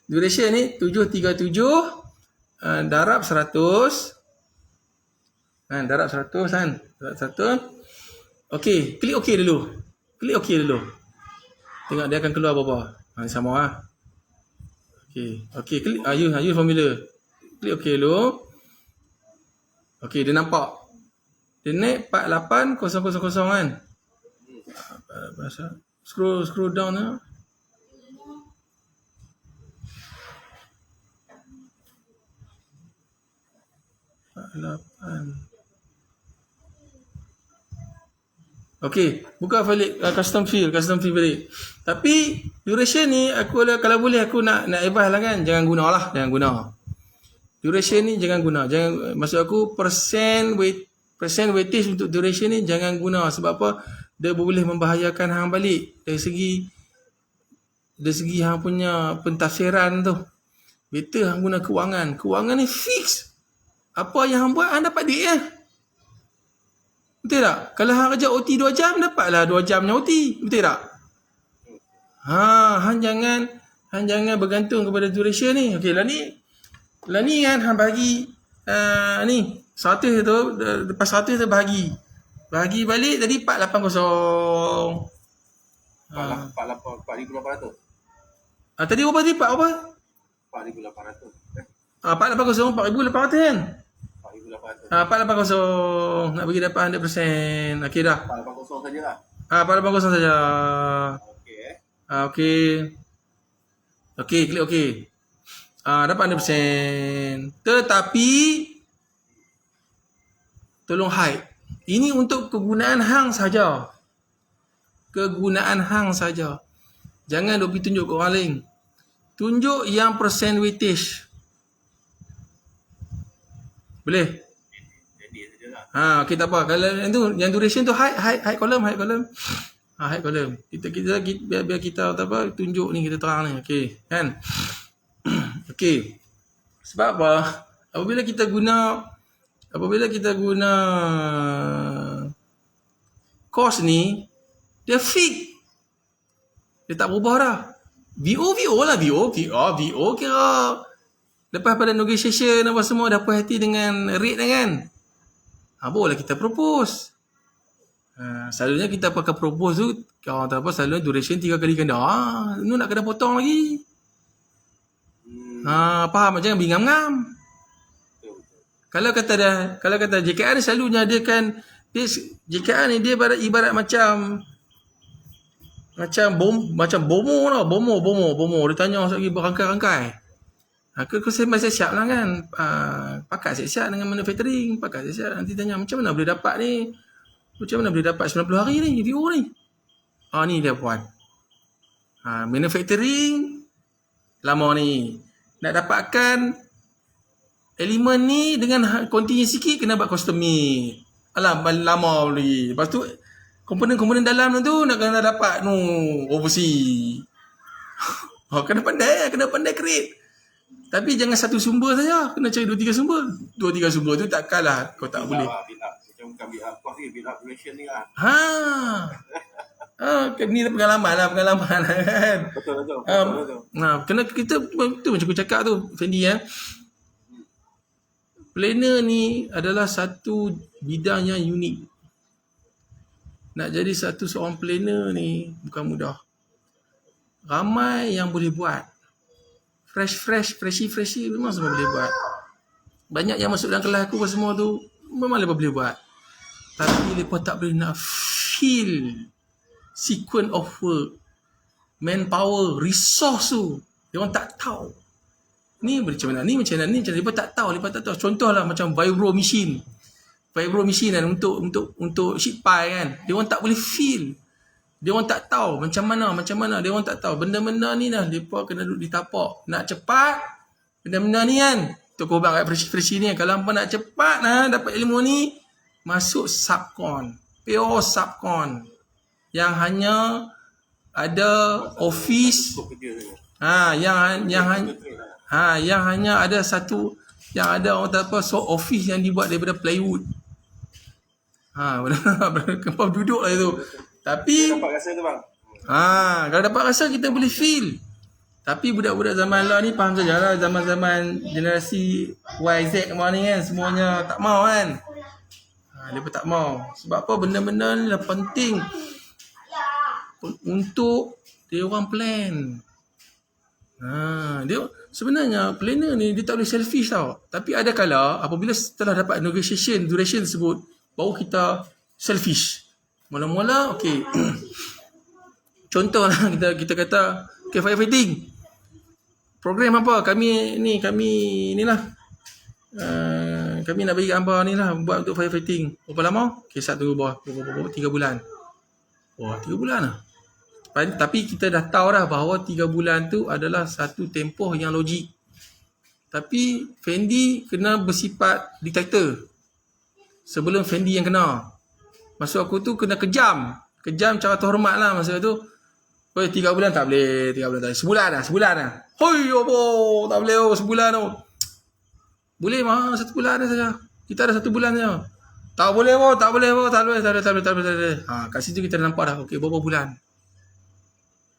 Duration ni 737 darab 100. Darab 100 kan. Darab 100. Okay, klik OK dulu. Klik OK dulu. Tengok dia akan keluar berapa. Sama lah. Okay, klik. Use formula. Klik OK dulu. Okay, dia nampak. Dia naik 48000 kan. Scroll down lah. Okay, buka balik custom field balik. Tapi duration ni kalau boleh aku nak advise lah kan, jangan guna. Duration ni jangan guna. Maksud aku percent weightage untuk duration ni jangan guna. Sebab apa? Dia boleh membahayakan hang balik dari segi hang punya pentafsiran tu. Better hang guna kewangan. Kewangan ni fix. Apa yang hang buat, hang dapat duit lah. Betul tak? Kalau hang kerja OT 2 jam, dapatlah 2 jamnya OT. Betul tak? Hang jangan bergantung kepada duration ni. Okey, lah ni kan hang bagi ni 100 tu, lepas 100 tu bahagi balik tadi 480. 4,800. Tadi berapa tadi? Apa? 4,800. 480 4,800 kan? 4,800. 480 nak bagi dapat 100%. Okey dah. 4,800 sajalah. 480 saja. Okey. Okey, klik okey. Dapat 100%. Tetapi tolong hide. Ini untuk kegunaan hang saja. Jangan duk pergi tunjuk ke orang lain. Tunjuk yang percent weightage. Boleh? Jadi sajalah. Okey, tak apa. Kalau yang duration tu hide column. Hide column. Kita biar kita tunjuk ni, kita terang ni. Okey, kan? Okey. Sebab apa? Apabila kita guna course ni, dia fix. Dia tak berubah dah. VO lah. VO kira lepas pada negotiation apa semua dah puas hati dengan rate dah kan. Boleh kita propose. Selalunya kita pakai propose tu, kalau tak apa selalunya duration 3 kali ganda. Lu nak kena potong lagi. Faham? Jangan bingam-ngam. Kalau kata JKR ni selalu nyadiakan JKR ni dia ibarat macam bomo lah. Bomo. Dia tanya masuk lagi berangkai-rangkai. Aku masih siap lah kan. Pakat siap dengan manufacturing. Nanti tanya macam mana boleh dapat ni. Macam mana boleh dapat 90 hari ni VO ni. Ni dia buat. Manufacturing lama ni. Nak dapatkan elemen ni dengan continue sikit kena buat custom made. Lama lagi. Lepas tu komponen dalam tu nak kena dapat overseas. Kena pandai create. Tapi jangan satu sumber saja. Kena cari 2-3 sumber. 2-3 sumber tu takkanlah kau tak boleh. Macam bukan build up cost ni, build up duration ni lah. Ni pengalaman kan. Betul. Kena kita tu macam aku cakap tu Fendi planner ni adalah satu bidang yang unik. Nak jadi seorang planner ni bukan mudah. Ramai yang boleh buat. Freshy memang semua boleh buat. Banyak yang masuk dalam kelas aku semua tu memang mereka boleh buat. Tapi mereka tak boleh nak feel sequence of work, manpower, resource tu. Dia orang tak tahu. Ni macam mana. Mereka tak tahu. Contohlah macam vibro machine kan untuk sheet pie kan. Dia orang tak boleh feel. Dia orang tak tahu macam mana. Dia orang tak tahu. Benda-benda ni dah mereka kena duduk ditapak. Nak cepat benda-benda ni kan. Tu kau bang kat fresh ni. Kalau hampa nak cepat dapat ilmu ni, masuk subcon. Pure subcon. Yang hanya ada office. Yang hanya ada satu, yang ada orang tak apa, office yang dibuat daripada plywood. Kau duduk lah itu. Tapi nampak rasa tu bang. Kalau dapat rasa kita boleh feel. Tapi budak-budak zaman lah ni faham sajalah, zaman-zaman generasi YZ kemarin ni kan, semuanya tak mau kan. Mereka tak mau. Sebab apa? Benda-benda ni lah penting untuk dia orang plan. Dia sebenarnya planner ni dia tak boleh selfish tau. Tapi ada kala apabila setelah dapat negotiation duration tersebut, baru kita selfish. Mula-mula okey. Contohlah kita kata okay, firefighting. Program apa? Kami inilah. Kami nak bagi gambar ni lah buat untuk firefighting. Berapa lama? Okay, satu bawah 3 bulan. Wah, 3 bulan lah. Tapi kita dah tahu dah bahawa 3 bulan tu adalah satu tempoh yang logik. Tapi Fendi kena bersifat diktator. Sebelum Fendi yang kena. Maksud aku tu kena kejam. Kejam cara terhormat lah masa tu. Oi, 3 bulan tak boleh. 3 bulan tak boleh. Sebulan dah. Hoi, apa? Tak boleh sebulan tu. Boleh mah 1 bulan saja. Kita ada 1 bulan saja. Tak boleh. Kat situ kita nampak dah. Okey, berapa bulan?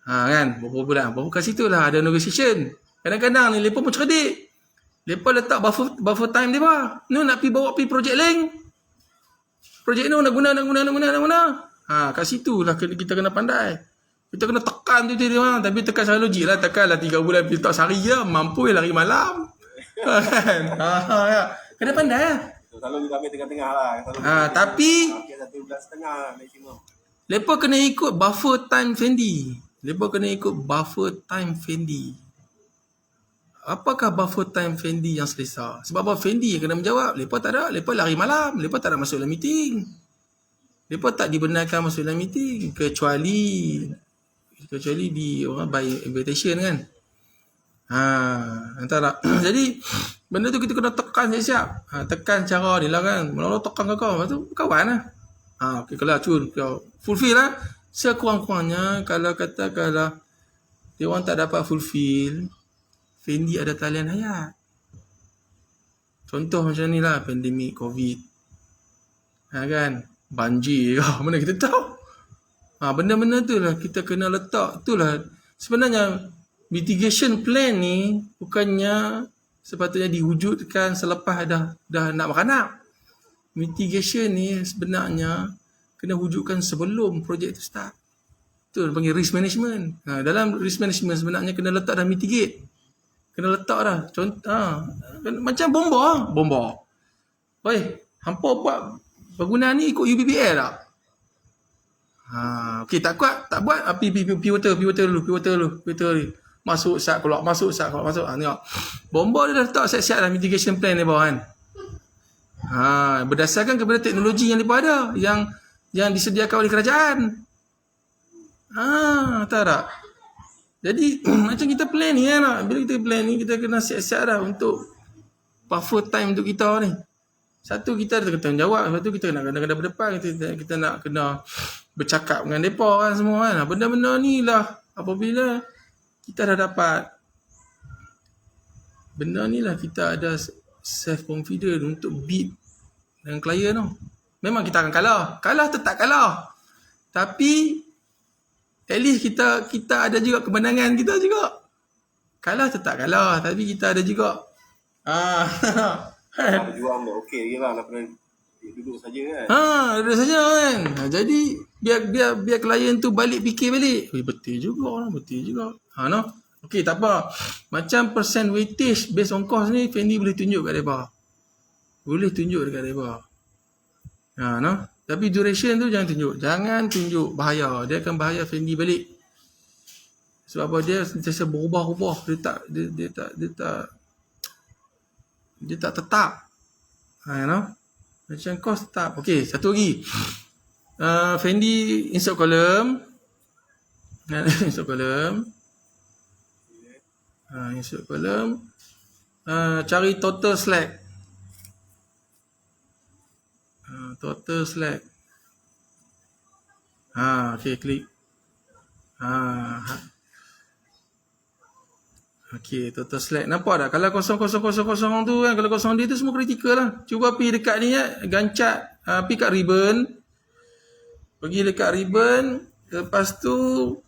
Kan? Berapa bulan? Kat situ lah ada negotiation. Kadang-kadang ni lepas pun cerdik. Lepas letak buffer time dia bah. Ni nak bawa projek lain. Projek ni nak guna. Kat situ lah kita kena pandai. Kita kena tekan tu dia orang. Tapi tekan secara logik lah. Tekanlah 3 bulan tak sehari je. Mampu lari malam. Kan? Kena pandai lah. Selalu kita ambil tengah-tengah lah. Tapi 1 bulan setengah maksimum. lepas kena ikut buffer time Fendi. Apakah buffer time Fendi yang selesa? Sebab apa Fendi yang kena menjawab. Lepas tak ada. Lepas lari malam. Lepas tak ada masuk dalam meeting. Lepas tak dibenarkan masuk dalam meeting. Kecuali di by invitation kan. Entah tak. Jadi benda tu kita kena tekan siap-siap. Tekan cara ni lah kan. Mula-mula tekan kau. Lepas tu kawan lah. Okay, kalau cun kau fulfill lah. Sekurang-kurangnya kalau dia orang tak dapat fulfill, Fendi ada talian hayat. Contoh macam ni lah, pandemik COVID. Kan? Banjir ke? Mana kita tahu? Benda-benda tu lah kita kena letak. Itulah sebenarnya mitigation plan ni bukannya sepatutnya diwujudkan selepas dah nak beranak. Mitigation ni sebenarnya kena wujudkan sebelum projek tu start. Itu panggil risk management. Dalam risk management sebenarnya kena letak dah mitigate. Kena letak dah. Contoh macam bomba. Oi, hampa buat bangunan ni ikut UBBL tak? Okey, tak kuat, tak buat pivotal dulu. Masuk sat keluar. Tengok. Bomba dia dah letak siap-siap dah mitigation plan dia bawah kan. Berdasarkan kepada teknologi yang mereka ada yang disediakan oleh kerajaan. Tahu tak? Jadi macam kita plan ni kan. Bila kita plan ni kita kena siap-siap dah untuk buffer time untuk kita ni. Satu kita ada tanggungjawab, satu kita nak kena berdepan, kita nak kena bercakap dengan depa kan semua kan. Benda-benda ni lah apabila kita dah dapat benda ni lah kita ada self confident untuk bid dengan klien tu. Memang kita akan kalah tetap kalah, tapi at least kita ada juga kemenangan kita juga. Kalah tetap kalah, tapi kita ada juga Jual dia okey je lah. Nak kena duduk saja kan. Duduk saja kan. Jadi biar klien tu balik fikir balik. Betul juga. No? Okey, tak apa. Macam percent weightage based on cost ni Fendi boleh tunjuk kat mereka. No? Tapi duration tu jangan tunjuk. Bahaya. Dia akan bahaya Fendi balik. Sebab apa? Dia sentiasa berubah-ubah. Dia tak tetap. No? Macam cost tetap. Okey, satu lagi. Fendi insert column. Insert column. Cari total slack. Okey, klik. Okey, total slack. Nampak tak? Kalau 0,0,0,0 tu kan, kalau kosong dia tu semua kritikal lah. Cuba pergi dekat ni ya, gancat, pergi kat ribbon. Lepas tu